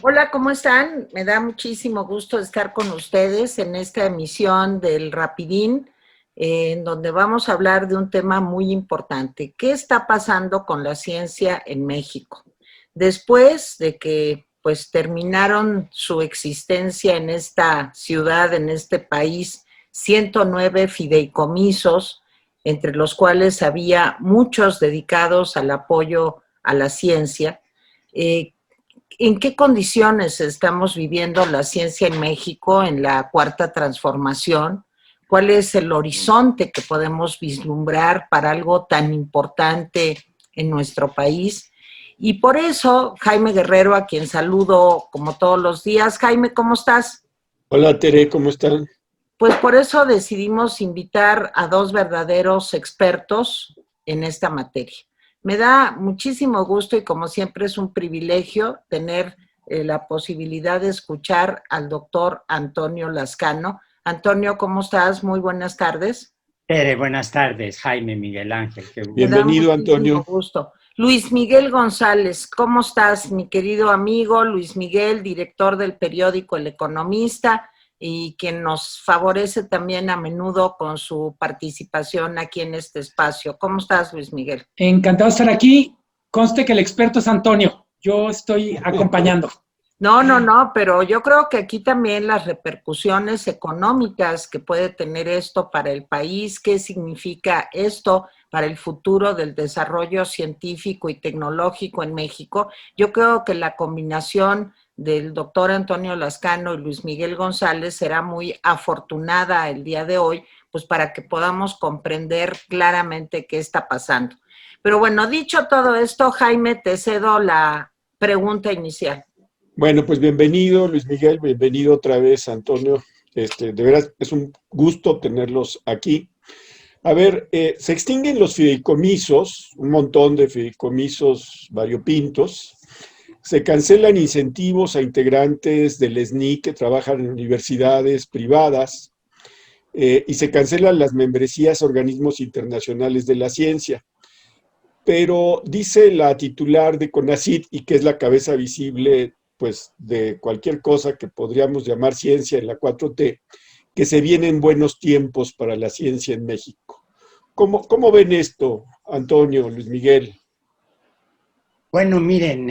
Hola, ¿cómo están? Me da muchísimo gusto estar con ustedes en esta emisión del Rapidín, en donde vamos a hablar de un tema muy importante. ¿Qué está pasando con la ciencia en México? Después de que pues terminaron su existencia en esta ciudad, en este país, 109 fideicomisos, entre los cuales había muchos dedicados al apoyo a la ciencia. ¿En qué condiciones estamos viviendo la ciencia en México en la cuarta transformación? ¿Cuál es el horizonte que podemos vislumbrar para algo tan importante en nuestro país? Y por eso, Jaime Guerrero, a quien saludo como todos los días. Jaime, ¿cómo estás? Hola Tere, ¿cómo están? Pues por eso decidimos invitar a dos verdaderos expertos en esta materia. Me da muchísimo gusto y como siempre es un privilegio tener la posibilidad de escuchar al doctor Antonio Lascano. Antonio, ¿cómo estás? Muy buenas tardes. Tere, buenas tardes, Jaime Miguel Ángel. Me da Bienvenido, muchísimo Antonio. gusto. Luis Miguel González, ¿cómo estás, mi querido amigo? Luis Miguel, director del periódico El Economista, y quien nos favorece también a menudo con su participación aquí en este espacio. ¿Cómo estás, Luis Miguel? Encantado de estar aquí. Conste que el experto es Antonio. Yo estoy acompañando. No, pero yo creo que aquí también las repercusiones económicas que puede tener esto para el país, qué significa esto para el futuro del desarrollo científico y tecnológico en México. Yo creo que la combinación del doctor Antonio Lascano y Luis Miguel González será muy afortunada el día de hoy, pues para que podamos comprender claramente qué está pasando. Pero bueno, dicho todo esto, Jaime, te cedo la pregunta inicial. Bueno, pues bienvenido Luis Miguel, bienvenido otra vez Antonio. De veras es un gusto tenerlos aquí. A ver, se extinguen los fideicomisos, un montón de fideicomisos variopintos. Se cancelan incentivos a integrantes del SNI que trabajan en universidades privadas y se cancelan las membresías a organismos internacionales de la ciencia. Pero dice la titular de CONACYT, y que es la cabeza visible pues, de cualquier cosa que podríamos llamar ciencia en la 4T, que se vienen buenos tiempos para la ciencia en México. ¿Cómo ven esto, Antonio, Luis Miguel? Bueno, miren,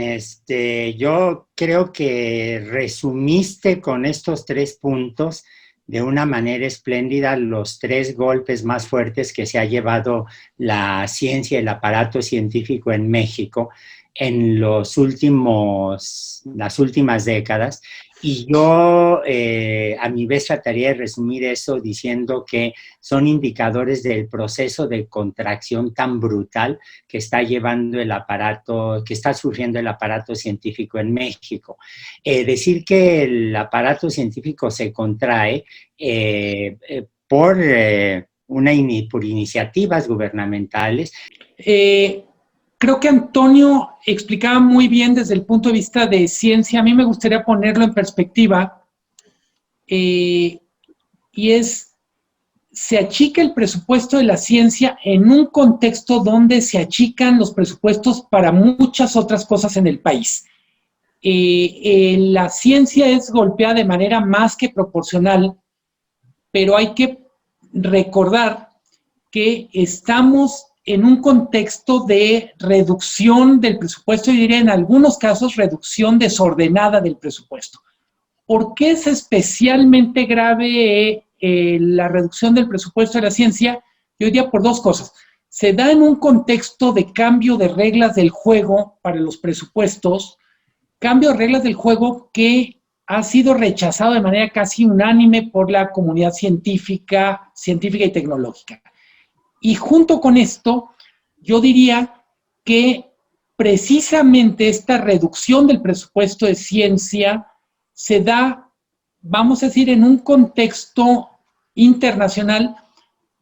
yo creo que resumiste con estos 3 puntos de una manera espléndida los 3 golpes más fuertes que se ha llevado la ciencia, el aparato científico en México en las últimas décadas. Y yo a mi vez trataría de resumir eso diciendo que son indicadores del proceso de contracción tan brutal que está llevando el aparato, que está sufriendo el aparato científico en México. Decir que el aparato científico se contrae por iniciativas gubernamentales. Creo que Antonio explicaba muy bien desde el punto de vista de ciencia. A mí me gustaría ponerlo en perspectiva y se achica el presupuesto de la ciencia en un contexto donde se achican los presupuestos para muchas otras cosas en el país. La ciencia es golpeada de manera más que proporcional, pero hay que recordar que estamos en un contexto de reducción del presupuesto, yo diría en algunos casos reducción desordenada del presupuesto. ¿Por qué es especialmente grave la reducción del presupuesto de la ciencia? Yo diría por 2 cosas. Se da en un contexto de cambio de reglas del juego para los presupuestos, cambio de reglas del juego que ha sido rechazado de manera casi unánime por la comunidad científica y tecnológica. Y junto con esto, yo diría que precisamente esta reducción del presupuesto de ciencia se da, vamos a decir, en un contexto internacional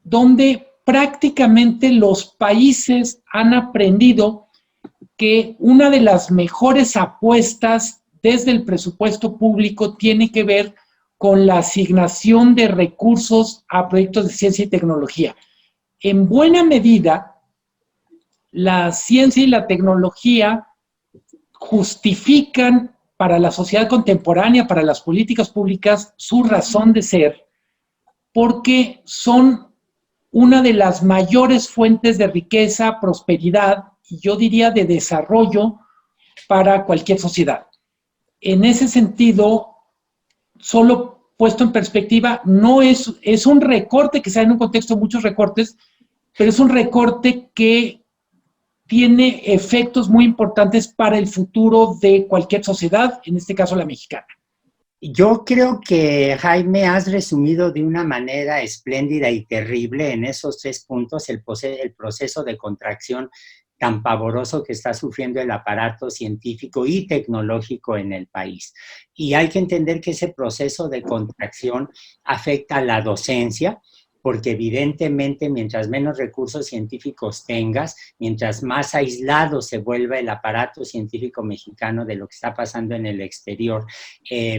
donde prácticamente los países han aprendido que una de las mejores apuestas desde el presupuesto público tiene que ver con la asignación de recursos a proyectos de ciencia y tecnología. En buena medida, la ciencia y la tecnología justifican para la sociedad contemporánea, para las políticas públicas, su razón de ser, porque son una de las mayores fuentes de riqueza, prosperidad y yo diría de desarrollo para cualquier sociedad. En ese sentido, solo puesto en perspectiva, no es un recorte que sea en un contexto de muchos recortes, pero es un recorte que tiene efectos muy importantes para el futuro de cualquier sociedad, en este caso la mexicana. Yo creo que, Jaime, has resumido de una manera espléndida y terrible en esos 3 puntos el proceso de contracción tan pavoroso que está sufriendo el aparato científico y tecnológico en el país. Y hay que entender que ese proceso de contracción afecta a la docencia, porque evidentemente mientras menos recursos científicos tengas, mientras más aislado se vuelva el aparato científico mexicano de lo que está pasando en el exterior,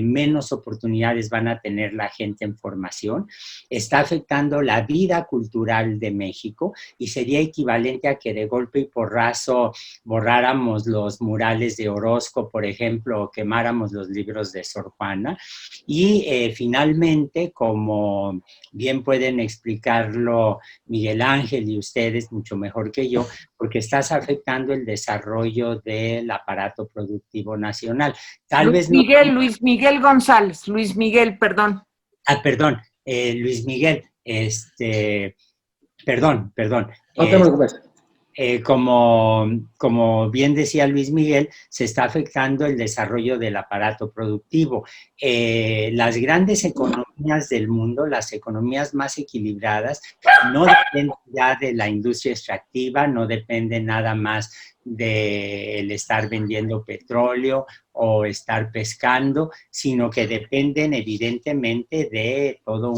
menos oportunidades van a tener la gente en formación. Está afectando la vida cultural de México y sería equivalente a que de golpe y porrazo borráramos los murales de Orozco, por ejemplo, o quemáramos los libros de Sor Juana. Y finalmente, como bien pueden explicarlo Miguel Ángel y ustedes mucho mejor que yo, porque estás afectando el desarrollo del aparato productivo nacional. Luis Miguel González, Luis Miguel, perdón. Perdón, Luis Miguel, perdón. No te preocupes. Como bien decía Luis Miguel, se está afectando el desarrollo del aparato productivo. Las grandes economías del mundo, las economías más equilibradas, no dependen ya de la industria extractiva, no dependen nada más del estar vendiendo petróleo o estar pescando, sino que dependen evidentemente de toda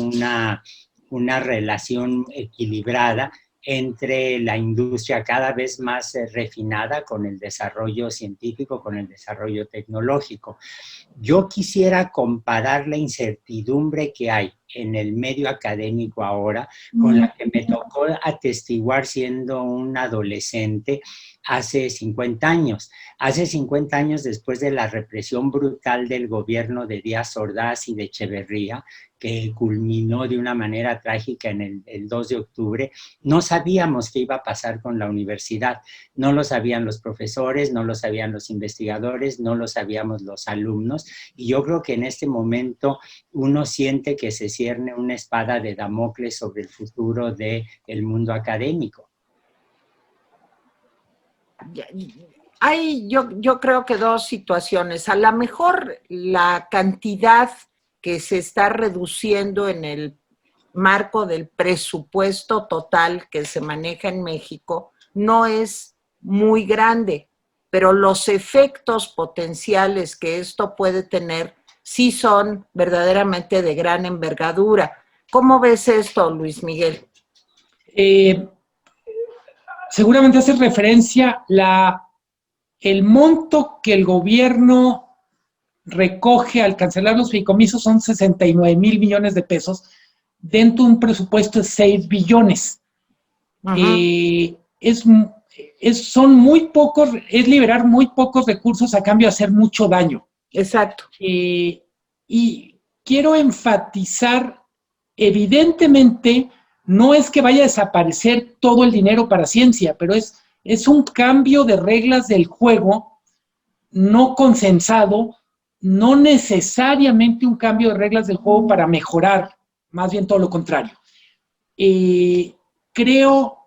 una relación equilibrada entre la industria cada vez más refinada con el desarrollo científico, con el desarrollo tecnológico. Yo quisiera comparar la incertidumbre que hay en el medio académico ahora con la que me tocó atestiguar siendo un adolescente hace 50 años. Hace 50 años, después de la represión brutal del gobierno de Díaz Ordaz y de Echeverría, que culminó de una manera trágica en el 2 de octubre, no sabíamos qué iba a pasar con la universidad. No lo sabían los profesores, no lo sabían los investigadores, no lo sabíamos los alumnos. Y yo creo que en este momento uno siente que se cierne una espada de Damocles sobre el futuro del mundo académico. Hay, yo creo que 2 situaciones. A lo mejor la cantidad que se está reduciendo en el marco del presupuesto total que se maneja en México no es muy grande, pero los efectos potenciales que esto puede tener sí son verdaderamente de gran envergadura. ¿Cómo ves esto, Luis Miguel? Seguramente hace referencia el monto que el gobierno recoge al cancelar los fideicomisos son 69,000 millones de pesos dentro de un presupuesto de 6 billones. Son muy pocos, es liberar muy pocos recursos a cambio de hacer mucho daño. Exacto. Y quiero enfatizar, evidentemente, no es que vaya a desaparecer todo el dinero para ciencia, pero es un cambio de reglas del juego no consensado, no necesariamente un cambio de reglas del juego para mejorar, más bien todo lo contrario. Creo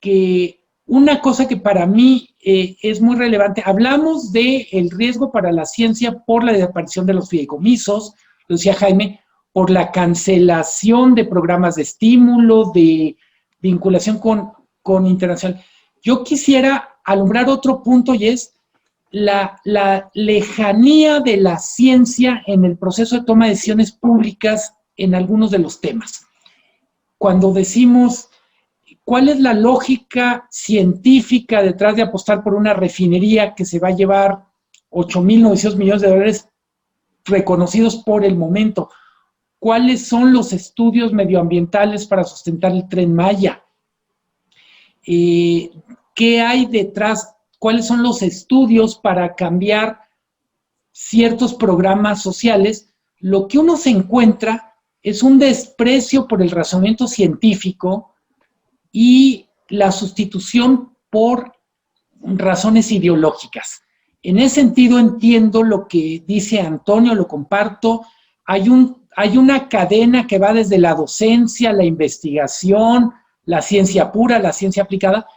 que una cosa que para mí es muy relevante, hablamos del riesgo para la ciencia por la desaparición de los fideicomisos, lo decía Jaime, por la cancelación de programas de estímulo, de vinculación con internacional. Yo quisiera alumbrar otro punto y es la lejanía de la ciencia en el proceso de toma de decisiones públicas en algunos de los temas. Cuando decimos, ¿cuál es la lógica científica detrás de apostar por una refinería que se va a llevar 8,900 millones de dólares reconocidos por el momento? ¿Cuáles son los estudios medioambientales para sustentar el Tren Maya? ¿Qué hay detrás? ¿Cuáles son los estudios para cambiar ciertos programas sociales, lo que uno se encuentra es un desprecio por el razonamiento científico y la sustitución por razones ideológicas. En ese sentido entiendo lo que dice Antonio, lo comparto. Hay una cadena que va desde la docencia, la investigación, la ciencia pura, la ciencia aplicada,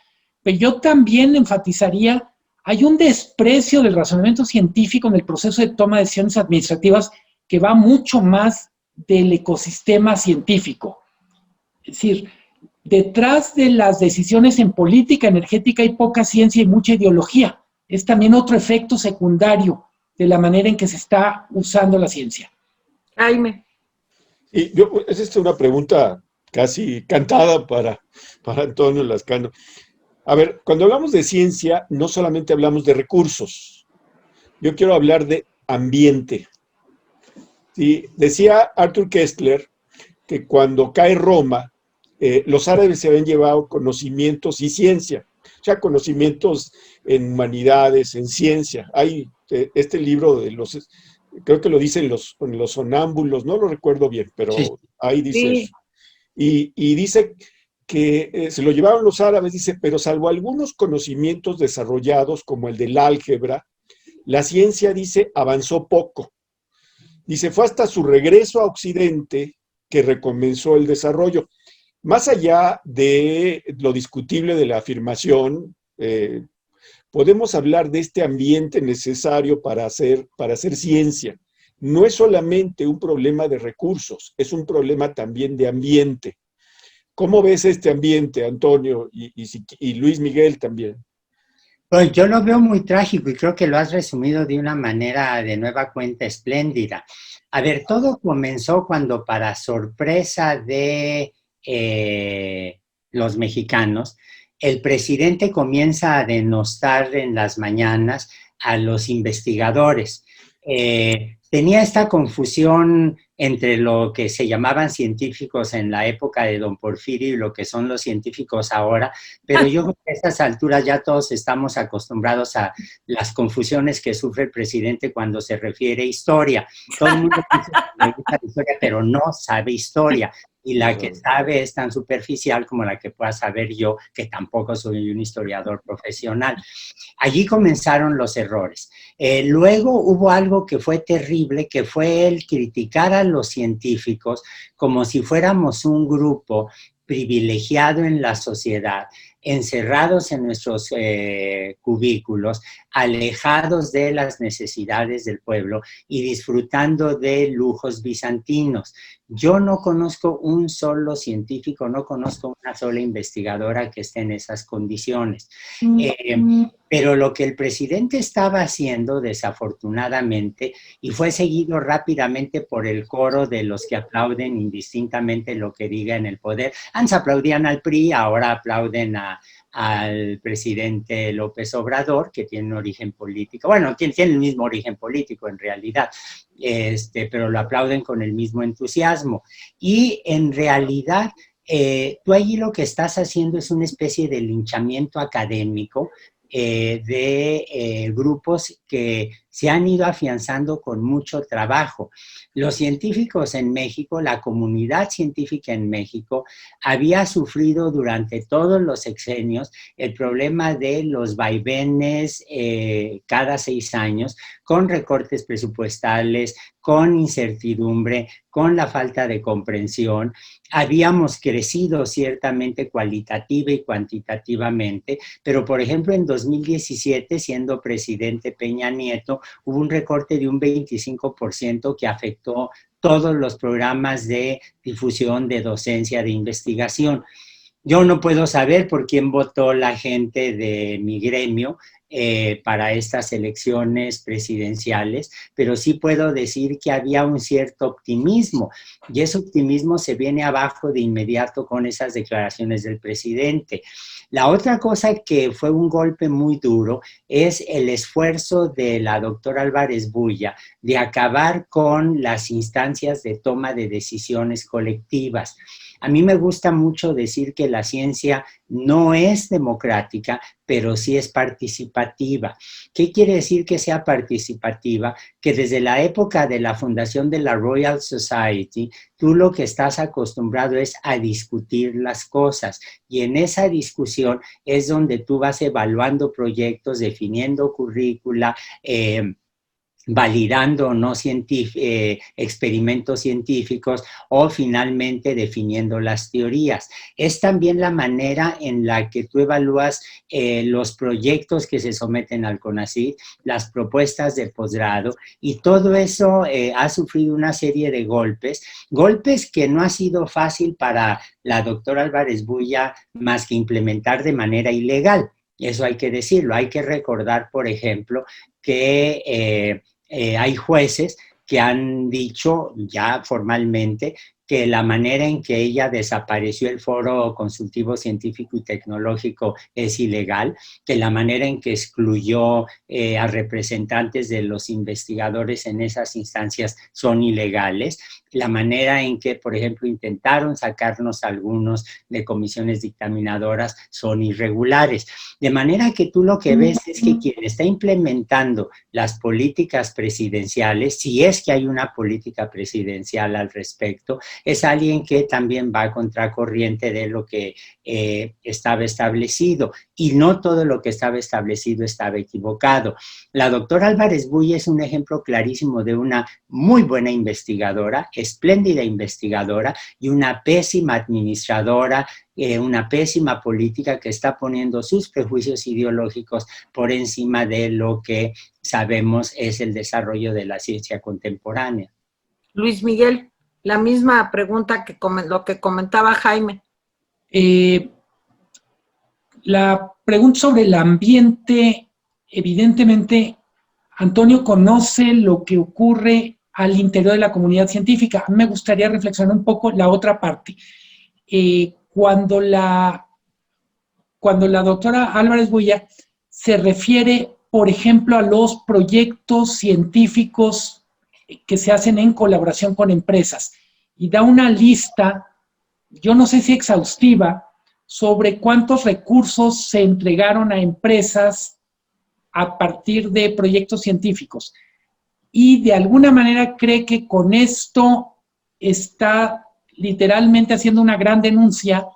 pero yo también enfatizaría, hay un desprecio del razonamiento científico en el proceso de toma de decisiones administrativas que va mucho más del ecosistema científico. Es decir, detrás de las decisiones en política energética hay poca ciencia y mucha ideología. Es también otro efecto secundario de la manera en que se está usando la ciencia. Jaime. Y esa es una pregunta casi cantada para Antonio Lascano. A ver, cuando hablamos de ciencia, no solamente hablamos de recursos. Yo quiero hablar de ambiente. ¿Sí? Decía Arthur Koestler que cuando cae Roma, los árabes se habían llevado conocimientos y ciencia, o sea, conocimientos en humanidades, en ciencia. Hay este libro de los, creo que lo dicen los sonámbulos, no lo recuerdo bien, pero sí, ahí dice sí. Eso. Y dice que se lo llevaron los árabes, dice, pero salvo algunos conocimientos desarrollados como el del álgebra, la ciencia, dice, avanzó poco. Dice, fue hasta su regreso a Occidente que recomenzó el desarrollo. Más allá de lo discutible de la afirmación, podemos hablar de este ambiente necesario para hacer ciencia. No es solamente un problema de recursos, es un problema también de ambiente. ¿Cómo ves este ambiente, Antonio, y Luis Miguel también? Pues yo lo veo muy trágico y creo que lo has resumido de una manera de nueva cuenta espléndida. A ver, todo comenzó cuando, para sorpresa de los mexicanos, el presidente comienza a denostar en las mañanas a los investigadores. Tenía esta confusión entre lo que se llamaban científicos en la época de don Porfirio y lo que son los científicos ahora, pero yo creo que a estas alturas ya todos estamos acostumbrados a las confusiones que sufre el presidente cuando se refiere a historia. Todo el mundo dice que le gusta la historia, pero no sabe historia. Y la que sabe es tan superficial como la que pueda saber yo, que tampoco soy un historiador profesional. Allí comenzaron los errores. Luego hubo algo que fue terrible, que fue el criticar a los científicos como si fuéramos un grupo privilegiado en la sociedad, encerrados en nuestros cubículos, alejados de las necesidades del pueblo y disfrutando de lujos bizantinos. Yo no conozco un solo científico, no conozco una sola investigadora que esté en esas condiciones. Pero lo que el presidente estaba haciendo, desafortunadamente, y fue seguido rápidamente por el coro de los que aplauden indistintamente lo que diga en el poder. Antes aplaudían al PRI, ahora aplauden al presidente López Obrador, que tiene un origen político, bueno, tiene el mismo origen político en realidad, pero lo aplauden con el mismo entusiasmo. Y en realidad, tú allí lo que estás haciendo es una especie de linchamiento académico de grupos que se han ido afianzando con mucho trabajo. Los científicos en México, la comunidad científica en México, había sufrido durante todos los sexenios el problema de los vaivenes cada 6 años, con recortes presupuestales, con incertidumbre, con la falta de comprensión. Habíamos crecido ciertamente cualitativa y cuantitativamente, pero por ejemplo en 2017, siendo presidente Peña Nieto, hubo un recorte de un 25% que afectó todos los programas de difusión, de docencia, de investigación. Yo no puedo saber por quién votó la gente de mi gremio para estas elecciones presidenciales, pero sí puedo decir que había un cierto optimismo, y ese optimismo se viene abajo de inmediato con esas declaraciones del presidente. La otra cosa que fue un golpe muy duro es el esfuerzo de la doctora Álvarez Bulla de acabar con las instancias de toma de decisiones colectivas. A mí me gusta mucho decir que la ciencia no es democrática, pero sí es participativa. ¿Qué quiere decir que sea participativa? Que desde la época de la fundación de la Royal Society, tú lo que estás acostumbrado es a discutir las cosas, y en esa discusión es donde tú vas evaluando proyectos, definiendo currícula, validando o no experimentos científicos, o finalmente definiendo las teorías. Es también la manera en la que tú evalúas los proyectos que se someten al CONACYT, las propuestas de posgrado, y todo eso ha sufrido una serie de golpes que no ha sido fácil para la doctora Álvarez Bulla más que implementar de manera ilegal. Eso hay que decirlo. Hay que recordar, por ejemplo, que hay jueces que han dicho ya formalmente que la manera en que ella desapareció el Foro Consultivo Científico y Tecnológico es ilegal, que la manera en que excluyó a representantes de los investigadores en esas instancias son ilegales, la manera en que, por ejemplo, intentaron sacarnos algunos de comisiones dictaminadoras son irregulares. De manera que tú lo que ves es que quien está implementando las políticas presidenciales, si es que hay una política presidencial al respecto, es alguien que también va a contracorriente de lo que estaba establecido, y no todo lo que estaba establecido estaba equivocado. La doctora Álvarez Bulla es un ejemplo clarísimo de una muy buena investigadora, espléndida investigadora, y una pésima administradora, una pésima política que está poniendo sus prejuicios ideológicos por encima de lo que sabemos es el desarrollo de la ciencia contemporánea. Luis Miguel, la misma pregunta que lo que comentaba Jaime. La pregunta sobre el ambiente, evidentemente, Antonio conoce lo que ocurre al interior de la comunidad científica. A mí me gustaría reflexionar un poco la otra parte. Cuando la doctora Álvarez Bulla se refiere, por ejemplo, a los proyectos científicos que se hacen en colaboración con empresas, y da una lista, yo no sé si exhaustiva, sobre cuántos recursos se entregaron a empresas a partir de proyectos científicos. Y de alguna manera cree que con esto está literalmente haciendo una gran denuncia.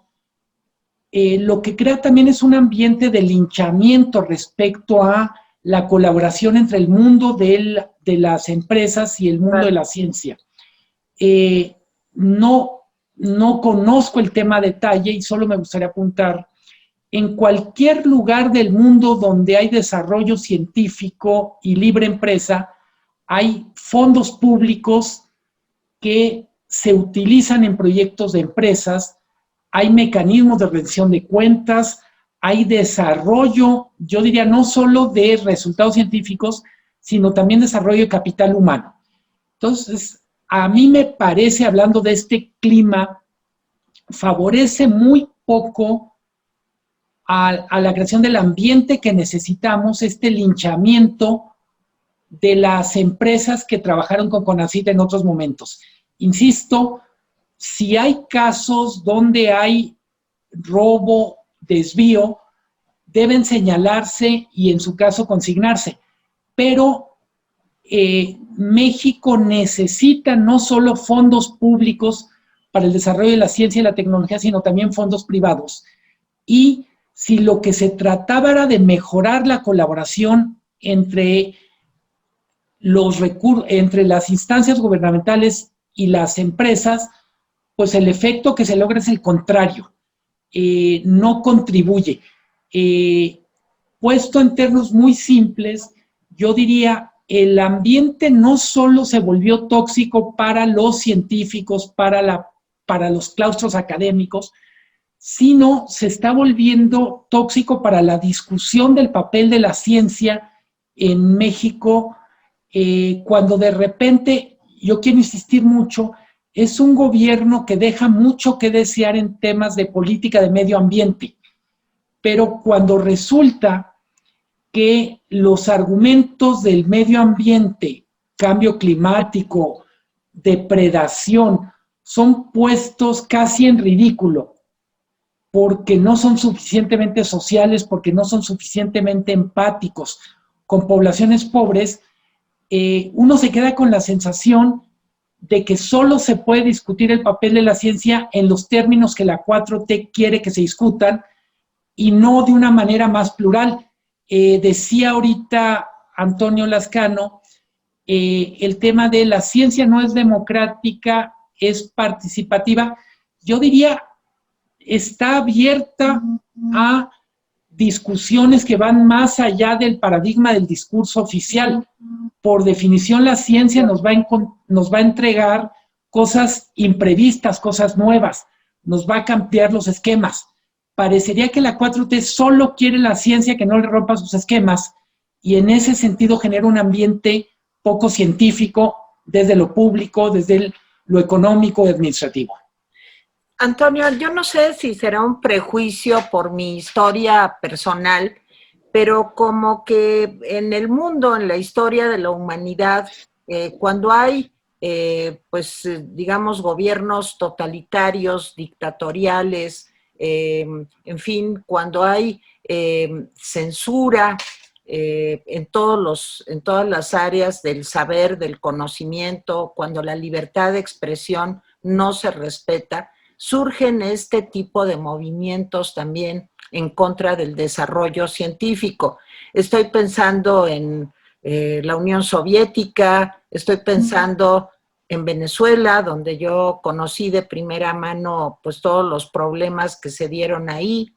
Lo que crea también es un ambiente de linchamiento respecto a la colaboración entre el mundo de las empresas y el mundo de la ciencia. No conozco el tema a detalle y solo me gustaría apuntar: en cualquier lugar del mundo donde hay desarrollo científico y libre empresa, hay fondos públicos que se utilizan en proyectos de empresas, hay mecanismos de rendición de cuentas, hay desarrollo, yo diría, no solo de resultados científicos, sino también desarrollo de capital humano. Entonces, a mí me parece, hablando de este clima, favorece muy poco a la creación del ambiente que necesitamos, este linchamiento de las empresas que trabajaron con CONACYT en otros momentos. Insisto, si hay casos donde hay robo, desvío, deben señalarse y en su caso consignarse, pero México necesita no solo fondos públicos para el desarrollo de la ciencia y la tecnología, sino también fondos privados. Y si lo que se trataba era de mejorar la colaboración entre las instancias gubernamentales y las empresas, pues el efecto que se logra es el contrario, no contribuye. Puesto en términos muy simples, yo diría, el ambiente no solo se volvió tóxico para los científicos, para los claustros académicos, sino se está volviendo tóxico para la discusión del papel de la ciencia en México, cuando de repente, yo quiero insistir mucho, es un gobierno que deja mucho que desear en temas de política de medio ambiente, pero cuando resulta que los argumentos del medio ambiente, cambio climático, depredación, son puestos casi en ridículo, porque no son suficientemente sociales, porque no son suficientemente empáticos con poblaciones pobres. Uno se queda con la sensación de que solo se puede discutir el papel de la ciencia en los términos que la 4T quiere que se discutan y no de una manera más plural. Decía ahorita Antonio Lascano, el tema de la ciencia no es democrática, es participativa. Yo diría, está abierta a discusiones que van más allá del paradigma del discurso oficial. Por definición, la ciencia nos va a entregar cosas imprevistas, cosas nuevas, nos va a cambiar los esquemas. Parecería que la 4T solo quiere la ciencia que no le rompa sus esquemas, y en ese sentido genera un ambiente poco científico desde lo público, desde lo económico y administrativo. Antonio, yo no sé si será un prejuicio por mi historia personal, pero como que en el mundo, en la historia de la humanidad, cuando hay, digamos, gobiernos totalitarios, dictatoriales, en fin, cuando hay censura en todas las áreas del saber, del conocimiento, cuando la libertad de expresión no se respeta, surgen este tipo de movimientos también en contra del desarrollo científico. Estoy pensando en la Unión Soviética, estoy pensando en Venezuela, donde yo conocí de primera mano pues todos los problemas que se dieron ahí.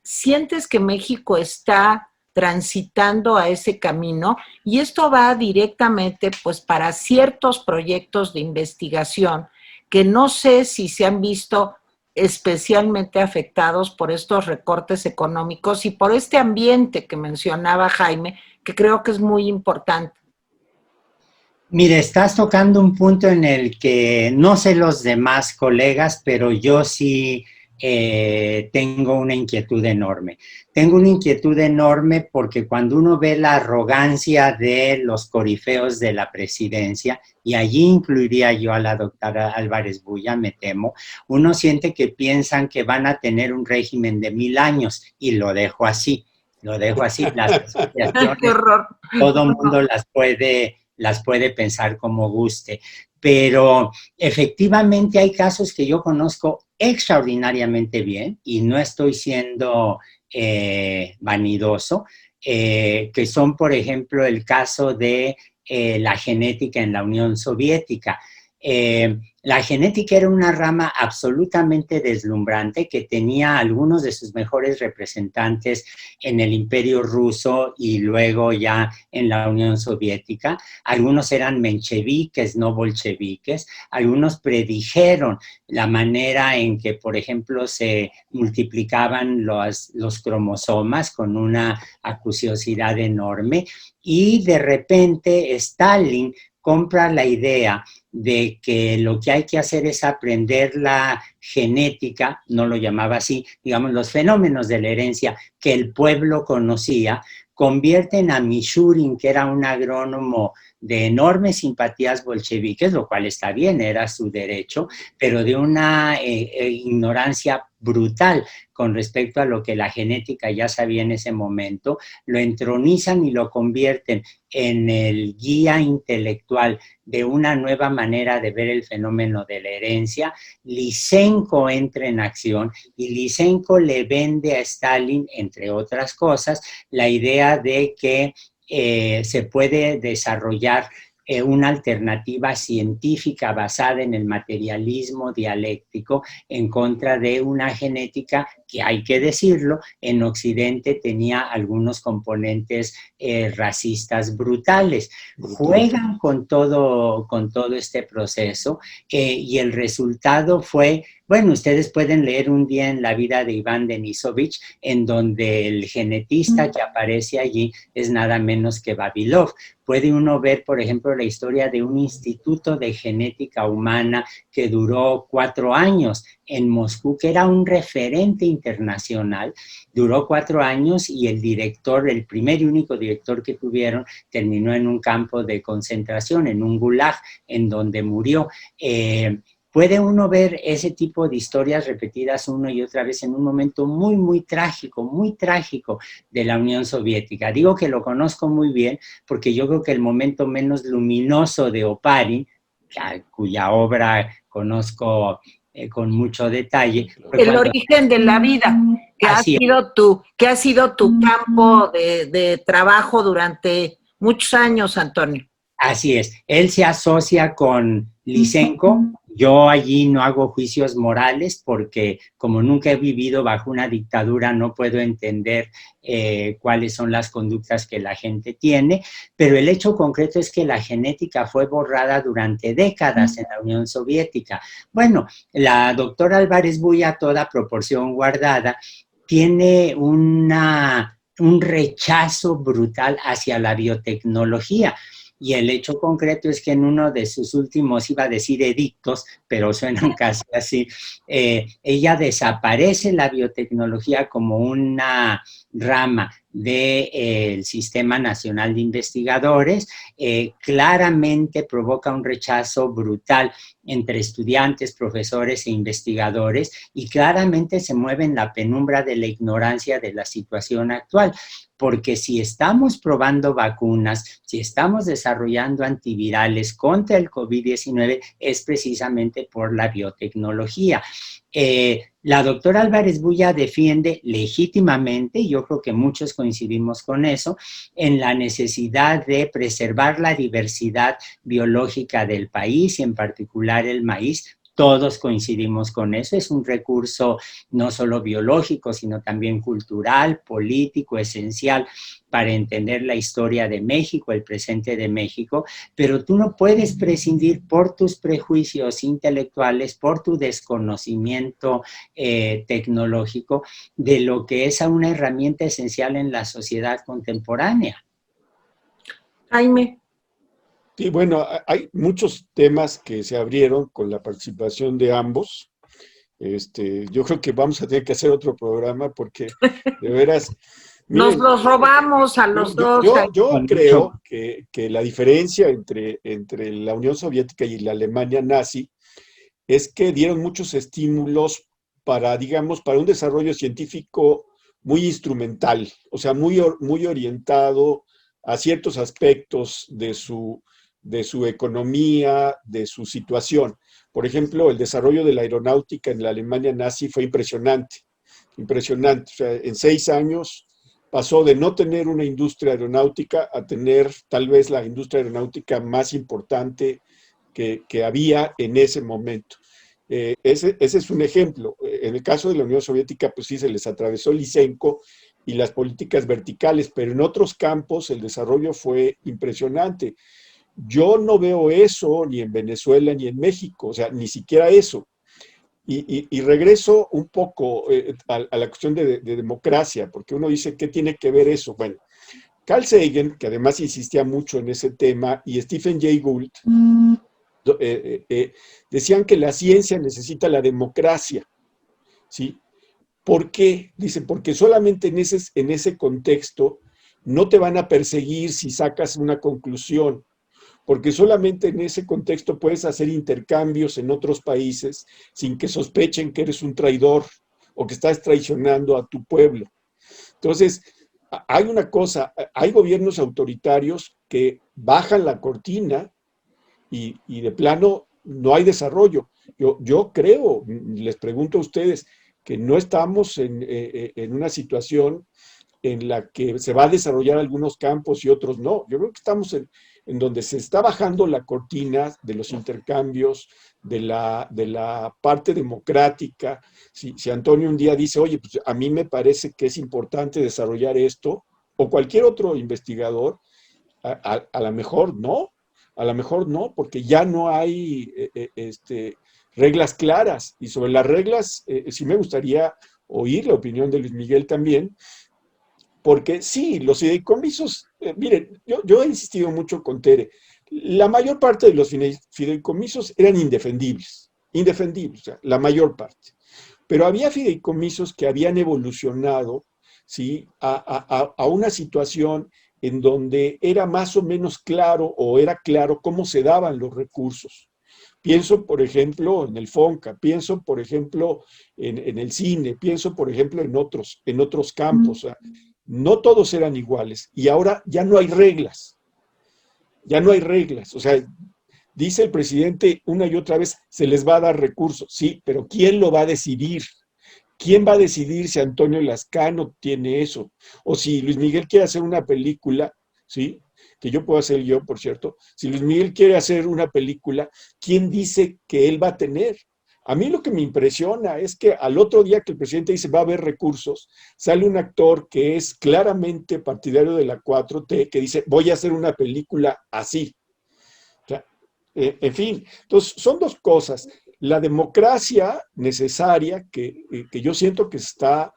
¿Sientes que México está transitando a ese camino? Y esto va directamente pues para ciertos proyectos de investigación que no sé si se han visto especialmente afectados por estos recortes económicos y por este ambiente que mencionaba Jaime, que creo que es muy importante. Mire, estás tocando un punto en el que no sé los demás colegas, pero yo sí tengo una inquietud enorme. Tengo una inquietud enorme porque cuando uno ve la arrogancia de los corifeos de la presidencia, y allí incluiría yo a la doctora Álvarez Bulla, me temo, uno siente que piensan que van a tener un régimen de 1000 años, y lo dejo así, las asociaciones, ¡Qué horror! todo el mundo las puede pensar como guste, pero efectivamente hay casos que yo conozco extraordinariamente bien, y no estoy siendo vanidoso, que son, por ejemplo, el caso de la genética en la Unión Soviética. La genética era una rama absolutamente deslumbrante que tenía algunos de sus mejores representantes en el Imperio Ruso y luego ya en la Unión Soviética. Algunos eran mencheviques, no bolcheviques. Algunos predijeron la manera en que, por ejemplo, se multiplicaban los cromosomas con una acuciosidad enorme, y de repente Stalin compra la idea de que lo que hay que hacer es aprender la genética, no lo llamaba así, digamos, los fenómenos de la herencia que el pueblo conocía. Convierten a Michurin, que era un agrónomo de enormes simpatías bolcheviques, lo cual está bien, era su derecho, pero de una ignorancia brutal con respecto a lo que la genética ya sabía en ese momento. Lo entronizan y lo convierten en el guía intelectual de una nueva manera de ver el fenómeno de la herencia. Lysenko entra en acción, y Lysenko le vende a Stalin, entre otras cosas, la idea de que se puede desarrollar una alternativa científica basada en el materialismo dialéctico en contra de una genética que, hay que decirlo, en Occidente tenía algunos componentes racistas brutales. Juegan con todo este proceso, y el resultado fue, bueno, ustedes pueden leer un día en la vida de Iván Denisovich, en donde el genetista que aparece allí es nada menos que Vavilov. Puede uno ver, por ejemplo, la historia de un instituto de genética humana que duró 4 años en Moscú, que era un referente internacional. Duró 4 años, y el director, el primer y único director que tuvieron, terminó en un campo de concentración, en un gulag, en donde murió. puede uno ver ese tipo de historias repetidas una y otra vez en un momento muy, muy trágico de la Unión Soviética. Digo que lo conozco muy bien porque yo creo que el momento menos luminoso de Oparin, cuya obra conozco con mucho detalle. El origen de la vida, que ha sido tu campo de trabajo durante muchos años, Antonio. Así es, él se asocia con Lysenko. Yo allí no hago juicios morales porque como nunca he vivido bajo una dictadura no puedo entender cuáles son las conductas que la gente tiene, pero el hecho concreto es que la genética fue borrada durante décadas en la Unión Soviética. Bueno, la doctora Álvarez Bulla, toda proporción guardada, tiene un rechazo brutal hacia la biotecnología. Y el hecho concreto es que en uno de sus últimos, iba a decir edictos, pero suenan casi así, ella desaparece la biotecnología como una rama del Sistema Nacional de Investigadores, claramente provoca un rechazo brutal entre estudiantes, profesores e investigadores y claramente se mueve en la penumbra de la ignorancia de la situación actual. Porque si estamos probando vacunas, si estamos desarrollando antivirales contra el COVID-19, es precisamente por la biotecnología. La doctora Álvarez Bulla defiende legítimamente, y yo creo que muchos coincidimos con eso, en la necesidad de preservar la diversidad biológica del país y en particular el maíz. Todos coincidimos con eso, es un recurso no solo biológico, sino también cultural, político, esencial para entender la historia de México, el presente de México, pero tú no puedes prescindir por tus prejuicios intelectuales, por tu desconocimiento tecnológico, de lo que es una herramienta esencial en la sociedad contemporánea. Jaime. Sí, bueno, hay muchos temas que se abrieron con la participación de ambos. Yo creo que vamos a tener que hacer otro programa porque, de veras... Miren, nos los robamos a los dos. Yo creo que la diferencia entre la Unión Soviética y la Alemania nazi es que dieron muchos estímulos para, digamos, para un desarrollo científico muy instrumental, o sea, muy orientado a ciertos aspectos de su economía, de su situación. Por ejemplo, el desarrollo de la aeronáutica en la Alemania nazi fue impresionante. O sea, en 6 años pasó de no tener una industria aeronáutica a tener tal vez la industria aeronáutica más importante que había en ese momento. Ese es un ejemplo. En el caso de la Unión Soviética, pues sí, se les atravesó Lysenko y las políticas verticales, pero en otros campos el desarrollo fue impresionante. Yo no veo eso ni en Venezuela ni en México, o sea, ni siquiera eso. Y regreso un poco a la cuestión de democracia, porque uno dice, ¿qué tiene que ver eso? Bueno, Carl Sagan, que además insistía mucho en ese tema, y Stephen Jay Gould, decían que la ciencia necesita la democracia, ¿sí? ¿Por qué? Dicen, porque solamente en ese contexto no te van a perseguir si sacas una conclusión, porque solamente en ese contexto puedes hacer intercambios en otros países sin que sospechen que eres un traidor o que estás traicionando a tu pueblo. Entonces, hay una cosa, hay gobiernos autoritarios que bajan la cortina y de plano no hay desarrollo. Yo creo, les pregunto a ustedes, que no estamos en una situación en la que se va a desarrollar algunos campos y otros no. Yo creo que estamos en donde se está bajando la cortina de los intercambios, de la parte democrática. Si Antonio un día dice, oye, pues a mí me parece que es importante desarrollar esto, o cualquier otro investigador, a lo mejor no, porque ya no hay reglas claras. Y sobre las reglas, sí me gustaría oír la opinión de Luis Miguel también, porque sí, los fideicomisos, miren, yo he insistido mucho con Tere, la mayor parte de los fideicomisos eran indefendibles, o sea, la mayor parte. Pero había fideicomisos que habían evolucionado, ¿sí?, a una situación en donde era más o menos claro o era claro cómo se daban los recursos. Pienso, por ejemplo, en el FONCA, pienso, por ejemplo, en el cine, pienso, por ejemplo, en otros campos. O sea, no todos eran iguales y ahora ya no hay reglas, ya no hay reglas. O sea, dice el presidente una y otra vez, se les va a dar recursos, sí, pero ¿quién lo va a decidir? ¿Quién va a decidir si Antonio Lascano tiene eso? O si Luis Miguel quiere hacer una película, ¿sí? Que yo puedo hacer yo, por cierto. Si Luis Miguel quiere hacer una película, ¿quién dice que él va a tener? A mí lo que me impresiona es que al otro día que el presidente dice va a haber recursos, sale un actor que es claramente partidario de la 4T, que dice voy a hacer una película así. O sea, en fin, entonces son dos cosas. La democracia necesaria que yo siento que está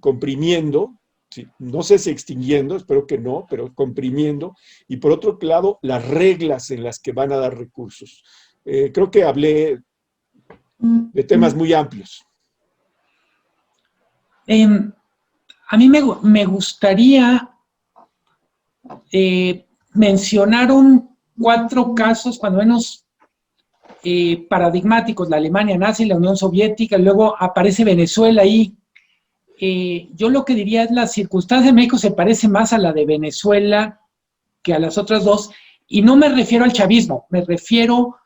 comprimiendo, ¿sí? No sé si extinguiendo, espero que no, pero comprimiendo, y por otro lado, las reglas en las que van a dar recursos. Creo que hablé de temas muy amplios. A mí me gustaría mencionar 4 casos, cuando menos paradigmáticos: la Alemania nazi, la Unión Soviética, luego aparece Venezuela ahí. Yo lo que diría es la circunstancia de México se parece más a la de Venezuela que a las otras dos, y no me refiero al chavismo, me refiero,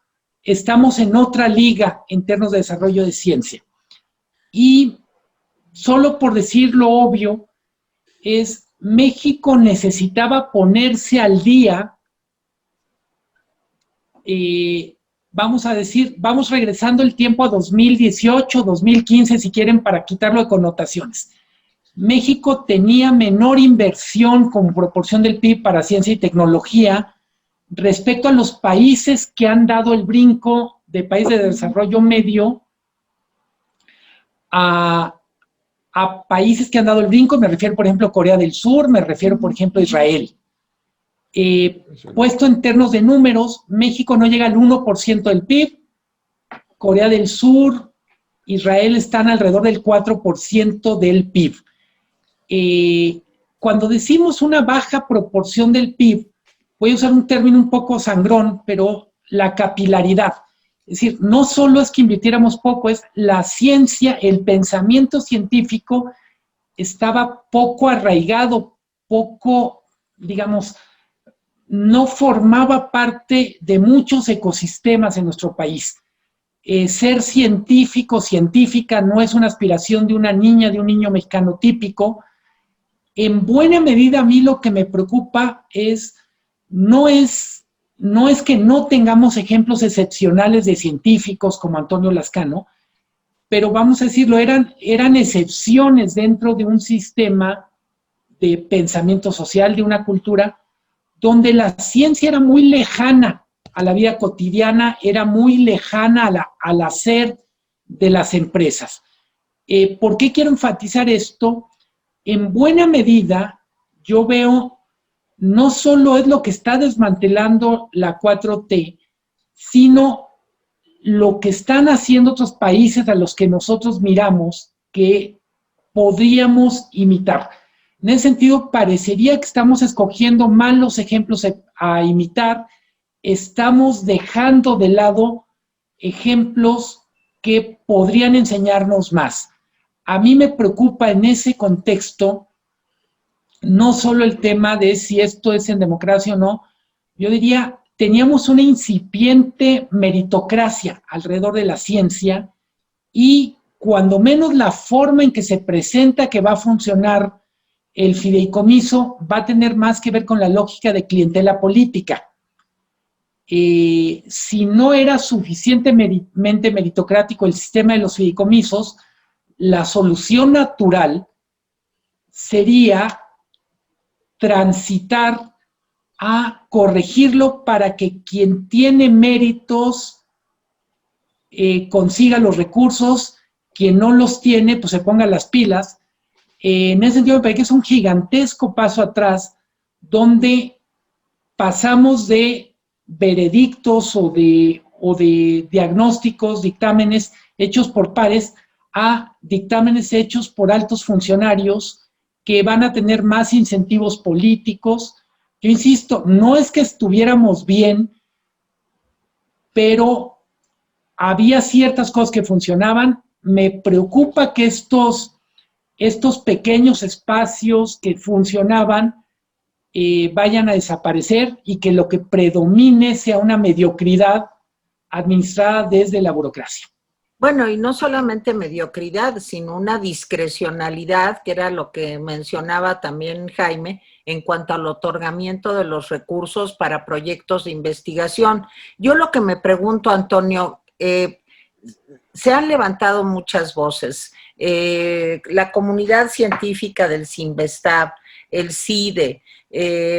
estamos en otra liga en términos de desarrollo de ciencia. Y solo por decir lo obvio, México necesitaba ponerse al día, vamos a decir, vamos regresando el tiempo a 2018, 2015, si quieren, para quitarlo de connotaciones. México tenía menor inversión como proporción del PIB para ciencia y tecnología respecto a los países que han dado el brinco de países de desarrollo medio a países que han dado el brinco. Me refiero, por ejemplo, a Corea del Sur, me refiero, por ejemplo, a Israel. Puesto en términos de números, México no llega al 1% del PIB, Corea del Sur, Israel están alrededor del 4% del PIB. Cuando decimos una baja proporción del PIB, voy a usar un término un poco sangrón, pero la capilaridad. Es decir, no solo es que invirtiéramos poco, es la ciencia, el pensamiento científico estaba poco arraigado, poco, digamos, no formaba parte de muchos ecosistemas en nuestro país. Ser científico, científica, no es una aspiración de una niña, de un niño mexicano típico. En buena medida a mí lo que me preocupa no es que no tengamos ejemplos excepcionales de científicos como Antonio Lascano, pero vamos a decirlo, eran excepciones dentro de un sistema de pensamiento social, de una cultura donde la ciencia era muy lejana a la vida cotidiana, era muy lejana al hacer de las empresas. ¿Por qué quiero enfatizar esto? En buena medida, yo veo, no solo es lo que está desmantelando la 4T, sino lo que están haciendo otros países a los que nosotros miramos que podríamos imitar. En ese sentido, parecería que estamos escogiendo malos ejemplos a imitar, estamos dejando de lado ejemplos que podrían enseñarnos más. A mí me preocupa en ese contexto no solo el tema de si esto es en democracia o no, yo diría, teníamos una incipiente meritocracia alrededor de la ciencia y cuando menos la forma en que se presenta que va a funcionar el fideicomiso va a tener más que ver con la lógica de clientela política. Si no era suficientemente meritocrático el sistema de los fideicomisos, la solución natural sería transitar a corregirlo para que quien tiene méritos consiga los recursos, quien no los tiene, pues se ponga las pilas. En ese sentido me parece que es un gigantesco paso atrás donde pasamos de veredictos o de diagnósticos, dictámenes hechos por pares a dictámenes hechos por altos funcionarios que van a tener más incentivos políticos. Yo insisto, no es que estuviéramos bien, pero había ciertas cosas que funcionaban. Me preocupa que estos pequeños espacios que funcionaban vayan a desaparecer y que lo que predomine sea una mediocridad administrada desde la burocracia. Bueno, y no solamente mediocridad, sino una discrecionalidad, que era lo que mencionaba también Jaime, en cuanto al otorgamiento de los recursos para proyectos de investigación. Yo lo que me pregunto, Antonio, se han levantado muchas voces. La comunidad científica del CINVESTAB, el CIDE,